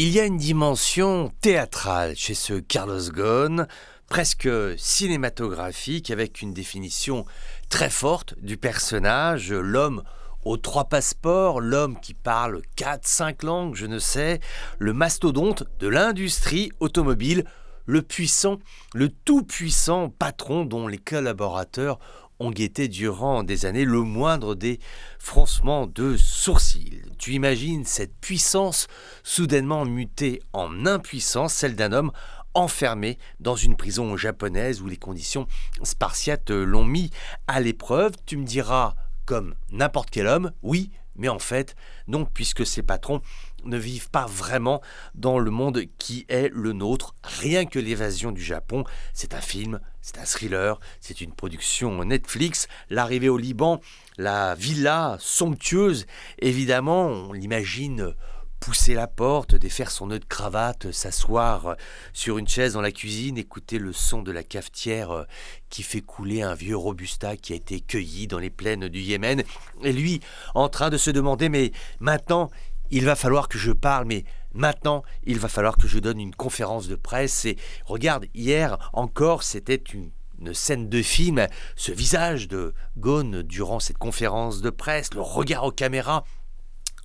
Il y a une dimension théâtrale chez ce Carlos Ghosn, presque cinématographique, avec une définition très forte du personnage, l'homme aux 3 passeports, l'homme qui parle 4, 5 langues, je ne sais, le mastodonte de l'industrie automobile, le puissant, le tout-puissant patron dont les collaborateurs ont guetté durant des années le moindre des froncements de sourcils. Tu imagines cette puissance soudainement mutée en impuissance, celle d'un homme enfermé dans une prison japonaise où les conditions spartiates l'ont mis à l'épreuve. Tu me diras, comme n'importe quel homme, oui, mais en fait, non, puisque ces patrons ne vivent pas vraiment dans le monde qui est le nôtre. Rien que l'évasion du Japon, c'est un film, c'est un thriller, c'est une production Netflix. L'arrivée au Liban, la villa somptueuse, évidemment, on l'imagine pousser la porte, défaire son nœud de cravate, s'asseoir sur une chaise dans la cuisine, écouter le son de la cafetière qui fait couler un vieux robusta qui a été cueilli dans les plaines du Yémen. Et lui, en train de se demander, mais maintenant, il va falloir que je parle, mais maintenant, il va falloir que je donne une conférence de presse. Et regarde, hier encore, c'était une scène de film, ce visage de Ghosn durant cette conférence de presse, le regard aux caméras,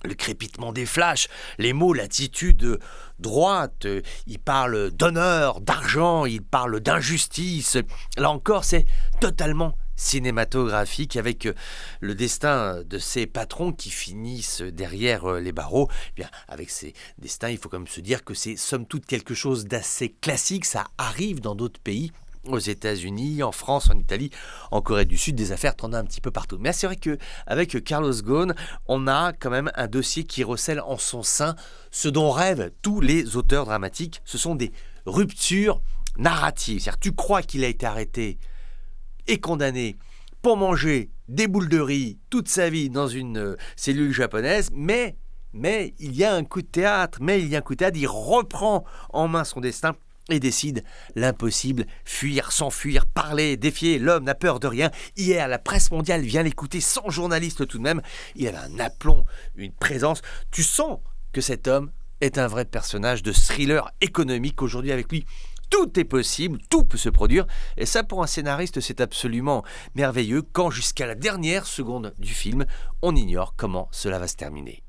le crépitement des flashs, les mots, l'attitude droite, il parle d'honneur, d'argent, il parle d'injustice. Là encore, c'est totalement cinématographique avec le destin de ces patrons qui finissent derrière les barreaux. Eh bien, avec ces destins, il faut quand même se dire que c'est somme toute quelque chose d'assez classique. Ça arrive dans d'autres pays, aux États-Unis, en France, en Italie, en Corée du Sud, des affaires, t'en as un petit peu partout. Mais c'est vrai qu'avec Carlos Ghosn, on a quand même un dossier qui recèle en son sein ce dont rêvent tous les auteurs dramatiques. Ce sont des ruptures narratives. C'est-à-dire, tu crois qu'il a été arrêté et condamné pour manger des boules de riz toute sa vie dans une cellule japonaise, mais il y a un coup de théâtre, il reprend en main son destin et décide l'impossible, fuir, s'enfuir, parler, défier. L'homme n'a peur de rien. Hier, la presse mondiale vient l'écouter, 100 journalistes tout de même. Il avait un aplomb, une présence. Tu sens que cet homme est un vrai personnage de thriller économique. Aujourd'hui, avec lui, tout est possible, tout peut se produire. Et ça, pour un scénariste, c'est absolument merveilleux quand, jusqu'à la dernière seconde du film, on ignore comment cela va se terminer.